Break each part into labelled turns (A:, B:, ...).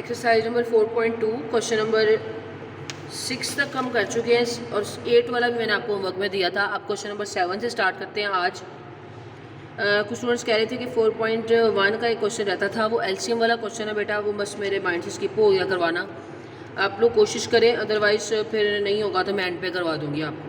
A: Exercise number 4.2 question number 6 तक हम कर चुके हैं और 8 वाला भी मैंने आपको होमवर्क में दिया था। अब क्वेश्चन नंबर 7 से स्टार्ट करते हैं आज। कुछ स्टूडेंट्स कह रहे थे कि 4.1 का एक क्वेश्चन रहता था, वो एलसीएम वाला क्वेश्चन है बेटा, वो बस मेरे माइंड से स्किप हो गया करवाना। आप लोग कोशिश करें, अदरवाइज़ फिर नहीं होगा तो मैं एंड पे करवा दूँगी आपको,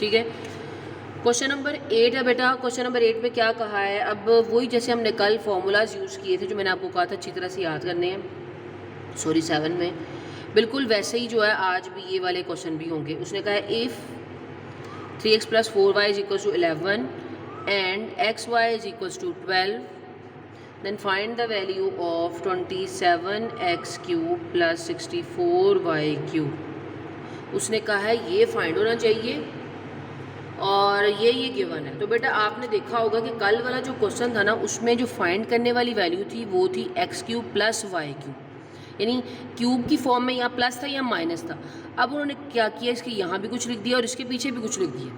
A: ठीक है। क्वेश्चन नंबर 8 है बेटा। क्वेश्चन नंबर 8 में क्या कहा है, अब वही जैसे हमने कल फार्मूलाज यूज़ किए थे जो मैंने आपको कहा था अच्छी तरह से याद करने हैं, 7 में बिल्कुल वैसे ही जो है आज भी ये वाले क्वेश्चन भी होंगे। उसने कहा है if 3x + 4y = 11 and xy = 12 then find the value of 27x³ + 64y³। उसने कहा है ये फाइंड होना चाहिए और ये गिवन है। तो बेटा आपने देखा होगा कि कल वाला जो क्वेश्चन था ना, उसमें जो फाइंड करने वाली वैल्यू थी वो थी x³ + y³, यानी क्यूब की फॉर्म में यहाँ प्लस था या माइनस था। अब उन्होंने क्या किया, इसके यहाँ भी कुछ लिख दिया और इसके पीछे भी कुछ लिख दिया।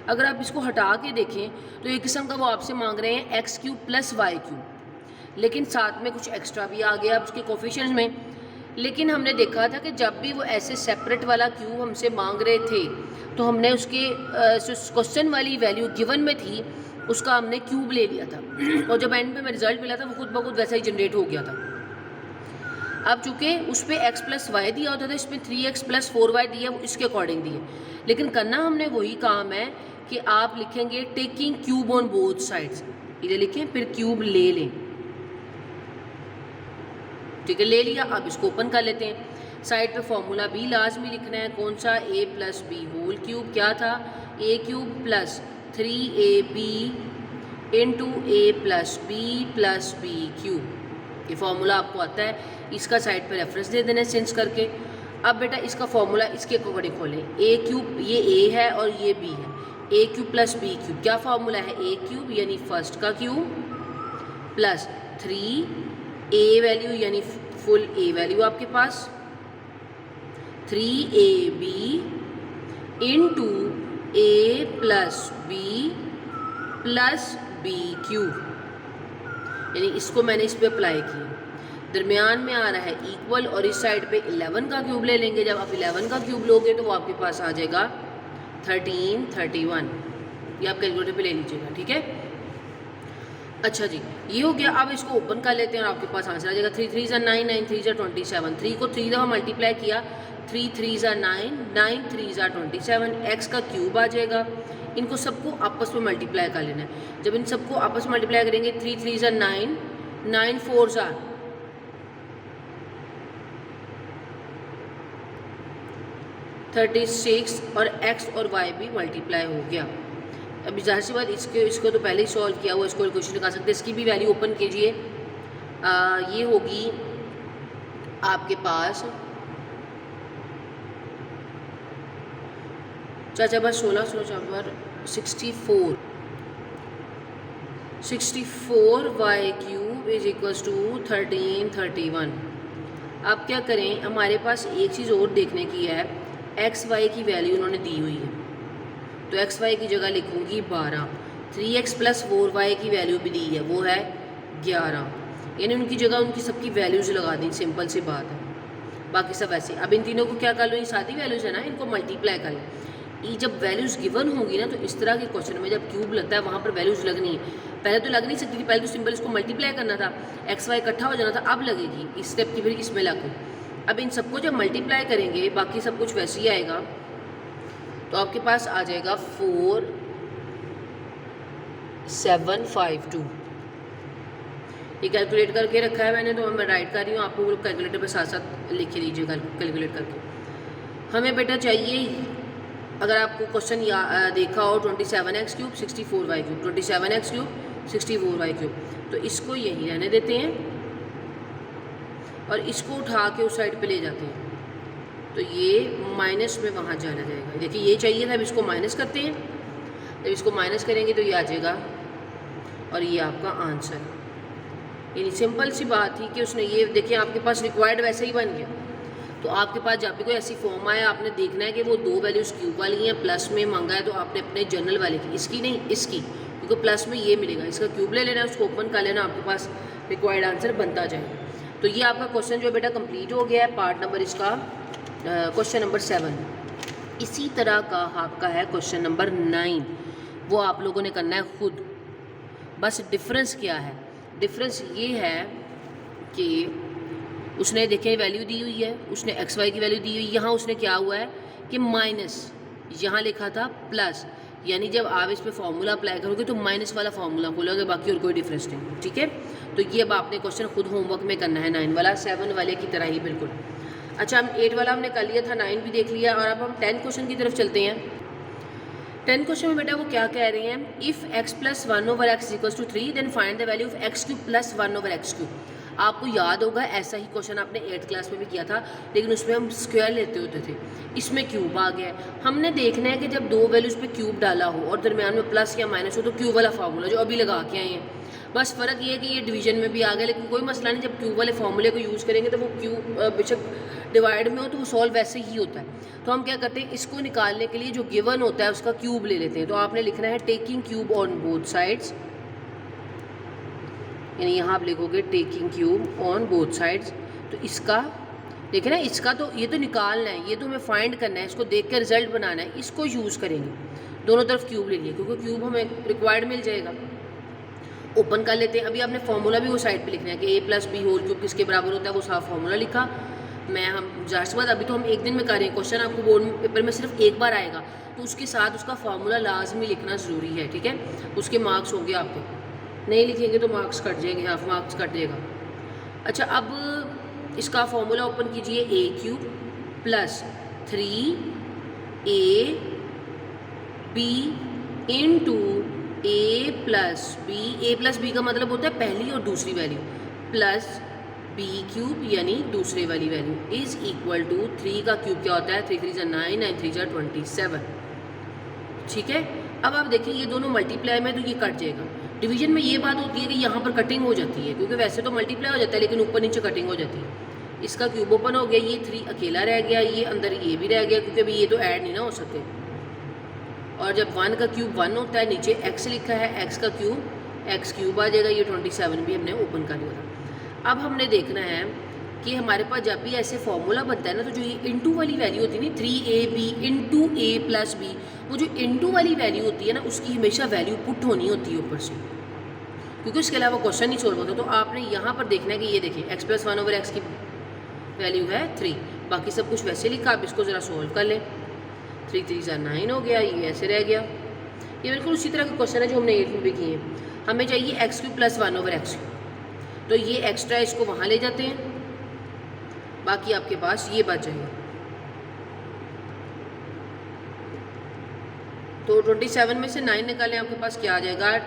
A: अगर आप इसको हटा के देखें तो एक किस्म का वो आपसे मांग रहे हैं x³ + y³, लेकिन साथ में कुछ एक्स्ट्रा भी आ गया उसके कोफिशिएंट्स में। लेकिन हमने देखा था कि जब भी वो ऐसे सेपरेट वाला क्यूब हमसे मांग रहे थे तो हमने उसके क्वेश्चन वाली वैल्यू गिवन में थी उसका हमने क्यूब ले लिया था और जब एंड में रिजल्ट मिला था वो खुद ब खुद वैसा ही जनरेट हो गया था। अब चूँकि उस पर x + y दिया होता था, इसमें 3x + 4y दिया, वो इसके अकॉर्डिंग दिए। लेकिन करना हमने वही काम है कि आप लिखेंगे taking cube on both sides, इधर लिखें फिर क्यूब ले लें, ठीक है, ले लिया। अब इसको ओपन कर लेते हैं। साइड पे फॉर्मूला भी लाजमी लिखना है, कौन सा, a + b होल क्यूब, क्या था a³ + 3ab * a + b b³। ये फार्मूला आपको आता है, इसका साइड पे रेफरेंस दे देना सेंस करके। अब बेटा इसका फार्मूला इसके अकॉर्डिंग खोलें, a³ ये a है और ये b है, a³ + b³, क्या फार्मूला है, a³ यानी फर्स्ट का क्यूब प्लस 3a वैल्यू यानी फुल a वैल्यू आपके पास 3ab * a + b b³, यानी इसको मैंने इस पे अप्लाई किया। दरमियान में आ रहा है इक्वल और इस साइड पे 11 का क्यूब ले लेंगे। जब आप 11 का क्यूब लोगे तो वो आपके पास आ जाएगा 1331। ये आप कैलकुलेटर पे ले लीजिएगा, ठीक है। अच्छा जी, ये हो गया। अब इसको ओपन कर लेते हैं और आपके पास आंसर आ जाएगा 3 3 = 9 9 3 = 27। 3 को 3 दफ़ा मल्टीप्लाई किया, 3 3 = 9 9 3 = 27, x का क्यूब आ जाएगा। इनको सबको आपस में मल्टीप्लाई कर लेना है। जब इन सबको आपस में मल्टीप्लाई करेंगे 3 3 = 9 9 4 = 36 और x और y भी मल्टीप्लाई हो गया। अभी जाहिर सी बात इसको तो पहले ही सॉल्व किया हुआ, इसको क्वेश्चन लगा सकते हैं। इसकी भी वैल्यू ओपन कीजिए, ये होगी आपके पास चाचा बस 16 64 y³ = 1331। अब क्या करें, हमारे पास एक चीज़ और देखने की है, x y की वैल्यू उन्होंने दी हुई है तो x y की जगह लिखूँगी 12। 3x + 4y की वैल्यू भी दी है, वो है 11, यानी उनकी जगह उनकी सबकी वैल्यूज़ लगा दी, सिंपल सी बात है। बाकी सब ऐसे। अब इन तीनों को क्या कर लो, ये सादी वैल्यूज़ है ना, इनको मल्टीप्लाई कर लें। ये जब वैल्यूज़ गिवन होंगी ना तो इस तरह के क्वेश्चन में जब क्यूब लगता है वहाँ पर वैल्यूज़ लगनी है। पहले तो लग नहीं सकती थी, पहले तो सिंपल इसको मल्टीप्लाई करना था, x y इकट्ठा हो जाना था, अब लगेगी इस स्टेप की, फिर इसमें लग गई। अब इन सबको जब मल्टीप्लाई करेंगे बाकी सब कुछ वैसे ही आएगा, तो आपके पास आ जाएगा 4752। ये कैलकुलेट करके रखा है मैंने, तो मैं राइट कर रही हूँ, आपको कैलकुलेटर पर साथ साथ लिख लीजिए कैलकुलेट करके। हमें बेटा चाहिए, अगर आपको क्वेश्चन देखा हो 27x³ 64y³, 27x³ 64y³, तो इसको यही रहने देते हैं और इसको उठा के उस साइड पे ले जाते हैं, तो ये माइनस में वहाँ जाना जाएगा। देखिए ये चाहिए था, अब इसको माइनस करते हैं, जब इसको माइनस करेंगे तो ये आ जाएगा और ये आपका आंसर। यानी सिंपल सी बात थी कि उसने ये देखिए आपके पास रिक्वायर्ड वैसे ही बन गया। तो आपके पास जब भी कोई ऐसी फॉर्म आए, आपने देखना है कि वो दो वैल्यूज़ क्यूब वाली हैं, प्लस में मांगा है तो आपने अपने जनरल वाले की, इसकी नहीं इसकी, क्योंकि प्लस में ये मिलेगा, इसका क्यूब ले लेना है, उसको ओपन कर लेना, आपके पास रिक्वायर्ड आंसर बनता जाएगा। तो ये आपका क्वेश्चन जो है बेटा कंप्लीट हो गया है, पार्ट नंबर इसका क्वेश्चन नंबर 7। इसी तरह का आपका है क्वेश्चन नंबर 9, वो आप लोगों ने करना है खुद। बस डिफरेंस क्या है, डिफरेंस ये है कि उसने देखिए वैल्यू दी हुई है, उसने एक्स वाई की वैल्यू दी हुई है, यहाँ उसने क्या हुआ है कि माइनस, यहाँ लिखा था प्लस, यानी जब आप इस पर फॉर्मूला अप्लाई करोगे तो माइनस वाला फॉर्मूला खोलोगे, बाकी और कोई डिफरेंस नहीं। ठीक है, तो ये अब आपने क्वेश्चन खुद होमवर्क में करना है, 9 वाला 7 वाले की तरह ही बिल्कुल। अच्छा, हम 8 वाला हमने कर लिया था, 9 भी देख लिया, और अब हम 10 क्वेश्चन की तरफ चलते हैं। 10 क्वेश्चन में बेटा वो क्या कह रहे हैं, if x plus 1/x equals to 3 then find the value of x cube plus 1/x cube. आपको याद होगा ऐसा ही क्वेश्चन आपने 8th क्लास में भी किया था, लेकिन उसमें हम स्क्वायर लेते होते थे, इसमें क्यूब आ गया। हमने देखना है कि जब दो वैल्यूज़ पे क्यूब डाला हो और दरमियान में प्लस या माइनस हो तो क्यूब वाला फार्मूला जो अभी लगा के आए हैं। बस फ़र्क ये है कि ये डिवीजन में भी आ गया, लेकिन कोई मसला नहीं, जब क्यूब वाले फार्मूले को यूज़ करेंगे तो वो क्यूब बेशक डिवाइड में हो तो वो सॉल्व वैसे ही होता है। तो हम क्या करते हैं, इसको निकालने के लिए जो गिवन होता है उसका क्यूब ले लेते हैं। तो आपने लिखना है taking cube on both sides, यानी यहाँ आप लिखोगे taking cube on both sides. तो इसका देखें ना, इसका तो ये तो निकालना है, ये तो हमें फाइंड करना है, इसको देख के रिजल्ट बनाना है, इसको यूज़ करेंगे। दोनों तरफ क्यूब ले लिए क्योंकि क्यूब हमें रिक्वायर्ड मिल जाएगा। ओपन कर लेते हैं। अभी आपने फॉर्मूला भी वो साइड पे लिखना है कि a plus B whole cube किसके बराबर होता है, वो साफ फॉर्मूला लिखा। हम जास्ट बाद अभी तो हम एक दिन में कर रहे हैं, क्वेश्चन आपको बोर्ड पेपर में सिर्फ एक बार आएगा, तो उसके साथ उसका फॉर्मूला लाजमी लिखना ज़रूरी है। ठीक है, उसके मार्क्स होंगे आपके, नहीं लिखेंगे तो मार्क्स कट जाएंगे, हाफ मार्क्स कट जाएगा। अच्छा, अब इसका फॉर्मूला ओपन कीजिए, a cube plus 3ab into a plus B का मतलब होता है पहली और दूसरी वैल्यू, प्लस b क्यूब यानी दूसरे वाली वैल्यू इज़ इक्वल टू 3 का क्यूब क्या होता है, 3 3 9 9 3 27। ठीक है, अब आप देखिए ये दोनों मल्टीप्लाई में तो ये कट जाएगा। डिवीजन में ये बात होती है कि यहाँ पर कटिंग हो जाती है, क्योंकि वैसे तो मल्टीप्लाई हो जाता है लेकिन ऊपर नीचे कटिंग हो जाती है। इसका क्यूब ओपन हो गया, ये 3 अकेला रह गया, ये अंदर ये भी रह गया, क्योंकि अभी ये तो ऐड नहीं ना हो सकते। और जब 1 का क्यूब 1 होता है, नीचे x लिखा है, x का क्यूब x क्यूब आ जाएगा। ये 27 भी हमने ओपन कर लिया था। अब हमने देखना है कि हमारे पास जब भी ऐसे फॉर्मूला बनता है ना, तो जो ये इंटू वाली वैल्यू होती है ना, 3ab into a plus B, वो जो इंटू वाली वैल्यू होती है ना, उसकी हमेशा वैल्यू पुट होनी होती है ऊपर से, क्योंकि उसके अलावा क्वेश्चन नहीं सोल्व होता। तो आपने यहाँ पर देखना है कि ये देखिए x प्लस 1/x की वैल्यू है 3, बाकी सब कुछ वैसे लिखा। आप इसको ज़रा सोल्व कर लें, 3 3 9 हो गया, ये ऐसे रह गया। ये बिल्कुल उसी तरह के क्वेश्चन है जो हमने 8 में भी किए हैं। हमें चाहिए x क्यूब प्लस 1/x, तो ये एक्स्ट्रा इसको वहाँ ले जाते हैं, बाकी आपके पास ये बच जाएगा। तो 27 में से 9 निकालें, आपके पास क्या आ जाएगा,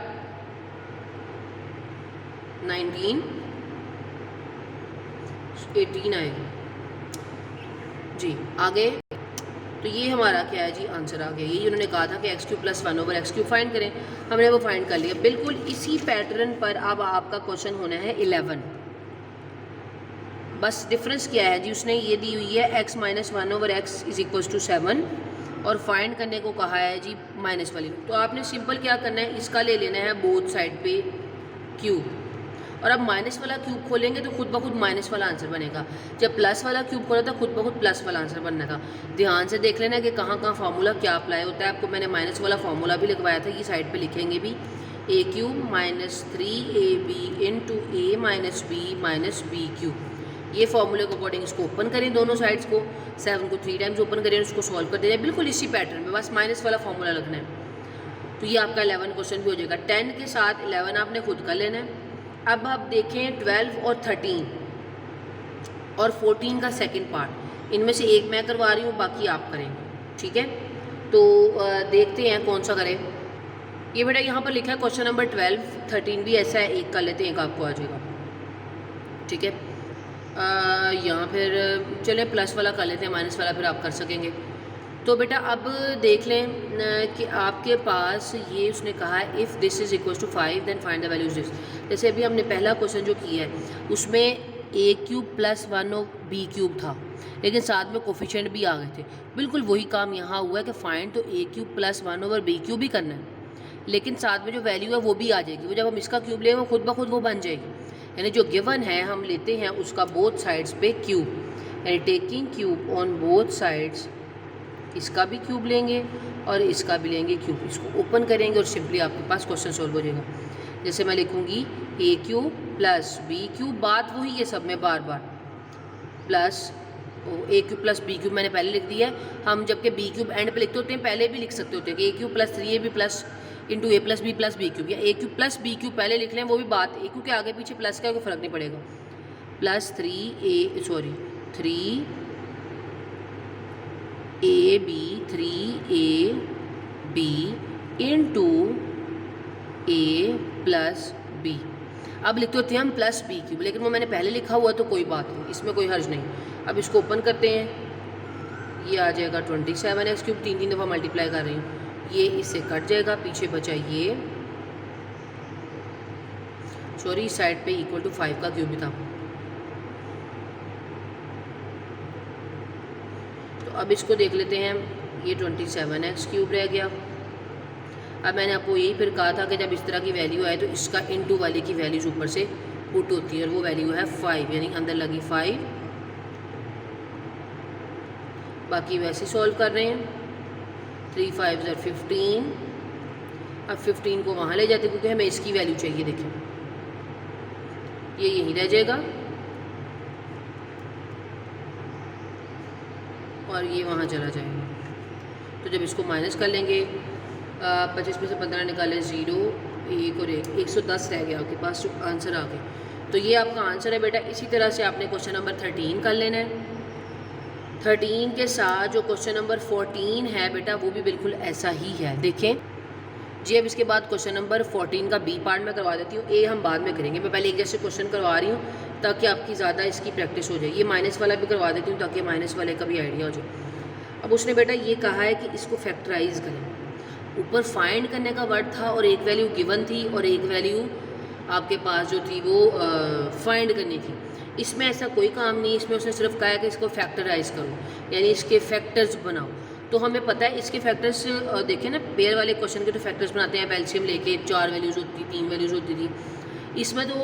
A: 19 18 आएगा जी। आगे तो ये हमारा क्या है जी, आंसर आ गया। ये उन्होंने कहा था कि x cube plus 1/x cube find करें, हमने वो फाइंड कर लिया। बिल्कुल इसी पैटर्न पर अब आपका क्वेश्चन होना है 11। बस डिफरेंस क्या है जी, उसने ये दी हुई है x minus 1/x is equals to 7 और फाइंड करने को कहा है जी माइनस वाली। तो आपने सिंपल क्या करना है, इसका ले लेना है बोथ साइड पे क्यूब, और अब माइनस वाला क्यूब खोलेंगे तो खुद ब खुद माइनस वाला आंसर बनेगा। जब प्लस वाला क्यूब खोला था खुद ब खुद प्लस वाला आंसर बनना था। ध्यान से देख लेना कि कहाँ कहाँ फार्मूला क्या अप्लाई होता है। आपको मैंने माइनस वाला फार्मूला भी लिखवाया था, ये साइड पे लिखेंगे भी, a cube minus 3ab into a minus B cube. ये फार्मूले के अकॉर्डिंग इसको ओपन करें दोनों साइड्स को, 7 को 3 टाइम्स ओपन करें, उसको सॉल्व कर देना बिल्कुल इसी पैटर्न में, बस माइनस वाला फार्मूला लगना है। तो ये आपका 11 क्वेश्चन भी हो जाएगा। 10 के साथ 11 आपने खुद कर लेना है। अब आप देखें 12 और 13 और 14 का सेकंड पार्ट, इनमें से एक मैं करवा रही हूँ, बाकी आप करेंगे। ठीक है, तो देखते हैं कौन सा करें। ये बेटा यहाँ पर लिखा है क्वेश्चन नंबर 12, 13 भी ऐसा है, एक कर लेते हैं, एक आपको आ जाएगा। ठीक है, यहाँ फिर चले प्लस वाला कर लेते हैं, माइनस वाला फिर आप कर सकेंगे। तो बेटा अब देख लें कि आपके पास ये उसने कहा है if this is equal to 5 then find the values this. जैसे अभी हमने पहला क्वेश्चन जो किया है उसमें a क्यूब प्लस 1 और b क्यूब था, लेकिन साथ में कोफिशिएंट भी आ गए थे। बिल्कुल वही काम यहाँ हुआ है कि फाइंड तो a cube plus 1 over b cube भी करना है, लेकिन साथ में जो वैल्यू है वो भी आ जाएगी। वो जब हम इसका क्यूब लेंगे वो खुद ब खुद वो बन जाएगी। यानी जो गिवन है हम लेते हैं उसका बोथ साइड्स पे क्यूब, यानी taking cube on both sides, इसका भी क्यूब लेंगे और इसका भी लेंगे क्यूब, इसको ओपन करेंगे और सिंपली आपके पास क्वेश्चन सॉल्व हो जाएगा। जैसे मैं लिखूँगी ए क्यूब प्लस बी क्यूब, बात वही है सब में बार बार, प्लस ए क्यूब प्लस बी क्यूब मैंने पहले लिख दिया है। हम जबकि बी क्यूब एंड पे लिखते होते हैं, पहले भी लिख सकते होते हैं कि A cube plus 3ab plus into A plus B cube, या A cube plus B cube पहले लिख लें, वो भी बात, ए क्यूब के आगे पीछे प्लस का कोई फ़र्क नहीं पड़ेगा, plus 3ab into A plus B. अब लिखते होते हैं हम प्लस बी क्यूब, लेकिन वो मैंने पहले लिखा हुआ तो कोई बात नहीं, इसमें कोई हर्ज नहीं। अब इसको ओपन करते हैं, ये आ जाएगा 27x क्यूब, 3 दफ़ा मल्टीप्लाई कर रही हूँ, ये इससे कट जाएगा, पीछे बचा ये, सॉरी साइड पे इक्वल टू 5 का क्यूब भी था। तो अब इसको देख लेते हैं, ये 27x क्यूब रह गया। अब मैंने आपको यही फिर कहा था कि जब इस तरह की वैल्यू आए तो इसका इनटू वाले की वैल्यूज़ ऊपर से पुट होती है, और वो वैल्यू है 5, यानी अंदर लगी 5। बाकी वैसे सॉल्व कर रहे हैं, 3 5 15। अब 15 को वहाँ ले जाते क्योंकि हमें इसकी वैल्यू चाहिए, देखें ये यहीं रह जाएगा और ये वहाँ चला जाएगा। तो जब इसको माइनस कर लेंगे, 25 में से 15 निकालें, 0 1 और 1, 110 रह गया आपके पास, जो आंसर आ गया। तो ये आपका आंसर है बेटा। इसी तरह से आपने क्वेश्चन नंबर 13 कर लेना है। 13 के साथ जो क्वेश्चन नंबर 14 है बेटा, वो भी बिल्कुल ऐसा ही है, देखें जी। अब इसके बाद क्वेश्चन नंबर 14 का बी पार्ट में करवा देती हूँ, ए हम बाद में करेंगे। मैं पहले एक जैसे क्वेश्चन करवा रही हूँ ताकि आपकी ज़्यादा इसकी प्रैक्टिस हो जाए। ये माइनस वाला भी करवा देती हूँ ताकि माइनस वाले का भी आइडिया हो जाए। अब उसने बेटा ये कहा है कि इसको फैक्टराइज करें। ऊपर फाइंड करने का वर्ड था और एक वैल्यू गिवन थी और एक वैल्यू आपके पास जो थी वो फाइंड करनी थी। इसमें ऐसा कोई काम नहीं, इसमें उसने सिर्फ कहा है कि इसको फैक्टराइज करो, यानी इसके फैक्टर्स बनाओ। तो हमें पता है इसके फैक्टर्स, देखें ना पेयर वाले क्वेश्चन के तो फैक्टर्स बनाते हैं, एलसीएम लेके 4 वैल्यूज़ होती, 3 वैल्यूज़ होती थी। इसमें तो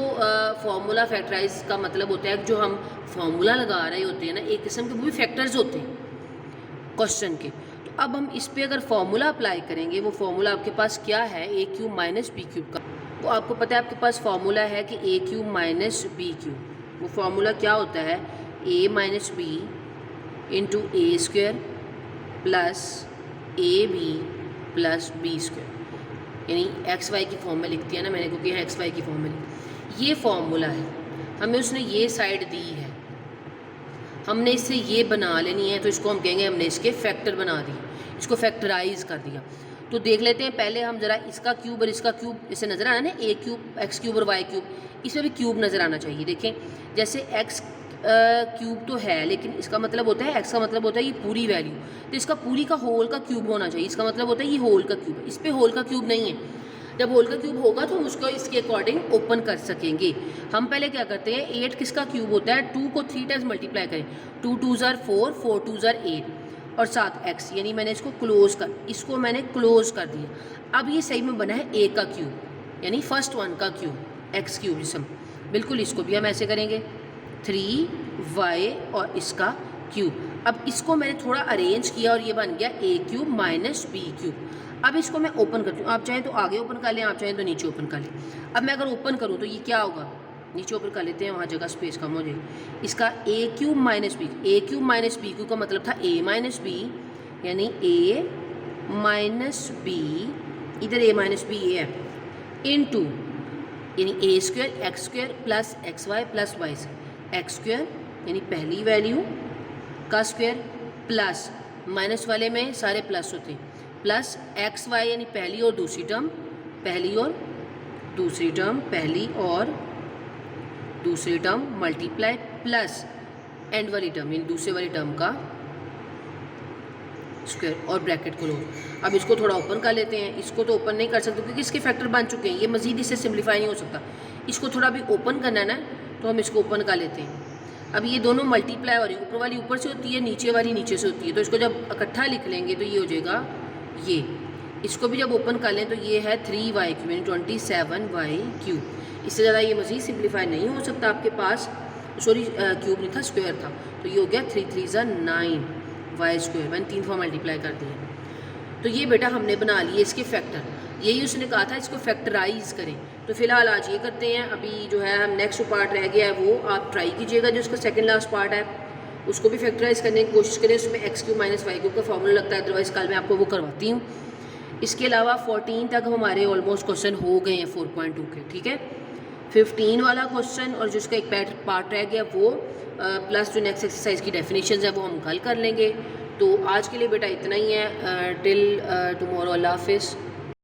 A: फार्मूला फैक्टराइज का मतलब होता है जो हम फार्मूला लगा रहे होते हैं ना, एक किस्म के वो भी फैक्टर्स होते हैं क्वेश्चन के। तो अब हम इस पर अगर फार्मूला अप्लाई करेंगे, वो फार्मूला आपके पास क्या है, ए क्यूब माइनस बी क्यूब का। वो आपको पता है आपके पास फार्मूला है कि A cube minus B cube. वो फार्मूला क्या होता है, A minus B into A square plus A B plus B square, यानी एक्स वाई की फॉर्म में लिखती है ना मैंने, क्योंकि यहाँ एक्स वाई की फॉर्म में ये फार्मूला है। हमें उसने ये साइड दी है, हमने इससे ये बना लेनी है, तो इसको हम कहेंगे हमने इसके फैक्टर बना दिए, इसको फैक्टराइज कर दिया। तो देख लेते हैं पहले हम ज़रा इसका क्यूब और इसका क्यूब, इसे नज़र आना ना, ए क्यूब एक्स क्यूब और वाई क्यूब, इसमें भी क्यूब नज़र आना चाहिए। देखें जैसे एक्स क्यूब तो है, लेकिन इसका मतलब होता है, एक्स का मतलब होता है ये पूरी वैल्यू, तो इसका पूरी का होल का क्यूब होना चाहिए। इसका मतलब होता है ये होल का क्यूब है, इस पर होल का क्यूब नहीं है। जब होल का क्यूब होगा तो हम उसको इसके अकॉर्डिंग ओपन कर सकेंगे। हम पहले क्या करते हैं, 8 किसका क्यूब होता है, 2 को 3 टाइम्स मल्टीप्लाई करें, 2 2 ज़ार 4, 4 2 ज़ार 8 और 7 एक्स, यानी मैंने इसको मैंने क्लोज कर दिया। अब ये सही में बना है ए का क्यूब, यानी फर्स्ट वन का क्यूब, एक्स क्यूब जिसम, बिल्कुल इसको भी हम ऐसे करेंगे 3y और इसका क्यूब। अब इसको मैंने थोड़ा अरेंज किया और ये बन गया ए क्यूब माइनस बी क्यूब। अब इसको मैं ओपन करती हूँ, आप चाहें तो आगे ओपन कर लें, आप चाहें तो नीचे ओपन कर लें। अब मैं अगर ओपन करूँ तो ये क्या होगा, नीचे ओपन कर लेते हैं, वहाँ जगह स्पेस कम हो जाएगी। इसका ए क्यूब माइनस बी, ए क्यूब माइनस बी क्यूब का मतलब था ए माइनस बी, यानी ए माइनस बी, इधर ए माइनस बी ये है, इनटू यानी A square X square plus X Y plus Y से एक्स स्क्वायर, यानी पहली वैल्यू का स्क्वायर प्लस माइनस वाले में सारे प्लस होते हैं, प्लस एक्स वाई यानी पहली और दूसरी टर्म, पहली और दूसरी टर्म, पहली और दूसरी टर्म मल्टीप्लाई प्लस एंड वाली टर्म यानी दूसरे वाली टर्म का स्क्वायर और ब्रैकेट क्लोज। अब इसको थोड़ा ओपन कर लेते हैं। इसको तो ओपन नहीं कर सकते क्योंकि इसके फैक्टर बन चुके हैं, ये मज़ीद इससे सिम्प्लीफाई नहीं हो सकता। इसको थोड़ा भी ओपन करना है ना, तो हम इसको ओपन कर लेते हैं। अब ये दोनों मल्टीप्लाई हो रही है, ऊपर वाली ऊपर से होती है, नीचे वाली नीचे से होती है, तो इसको जब इकट्ठा लिख लेंगे तो ये हो जाएगा इसको भी जब ओपन कर लें तो ये है 3y क्यूब यानी 27y क्यूब। इससे ज़्यादा ये मज़ीद सिंप्लीफाई नहीं हो सकता आपके पास, सॉरी क्यूब नहीं था, स्क्वायर था, तो ये हो गया 3 3 ज़ा 9y स्क्वायर। मैंने 3 फॉर मल्टीप्लाई कर दिए। तो ये बेटा हमने बना लिए इसके फैक्टर, यही उसने कहा था इसको फैक्टराइज करें। तो फिलहाल आज ये करते हैं। अभी जो है हम नेक्स्ट पार्ट रह गया है वो आप ट्राई कीजिएगा, जो उसका सेकंड लास्ट पार्ट है उसको भी फैक्टराइज करने की कोशिश करें। उसमें x cube minus y cube का फॉर्मूला लगता है, अदरवाइज़ कल मैं आपको वो करवाती हूँ। इसके अलावा 14 तक हमारे ऑलमोस्ट क्वेश्चन हो गए हैं 4.2 के, ठीक है। 15 वाला क्वेश्चन और जिसका एक पार्ट रह गया वो प्लस जो नेक्स्ट एक्सरसाइज की डेफिनेशन है वो हम कल कर लेंगे। तो आज के लिए बेटा इतना ही है। टिल टुमारो, अल्लाह हाफिज़।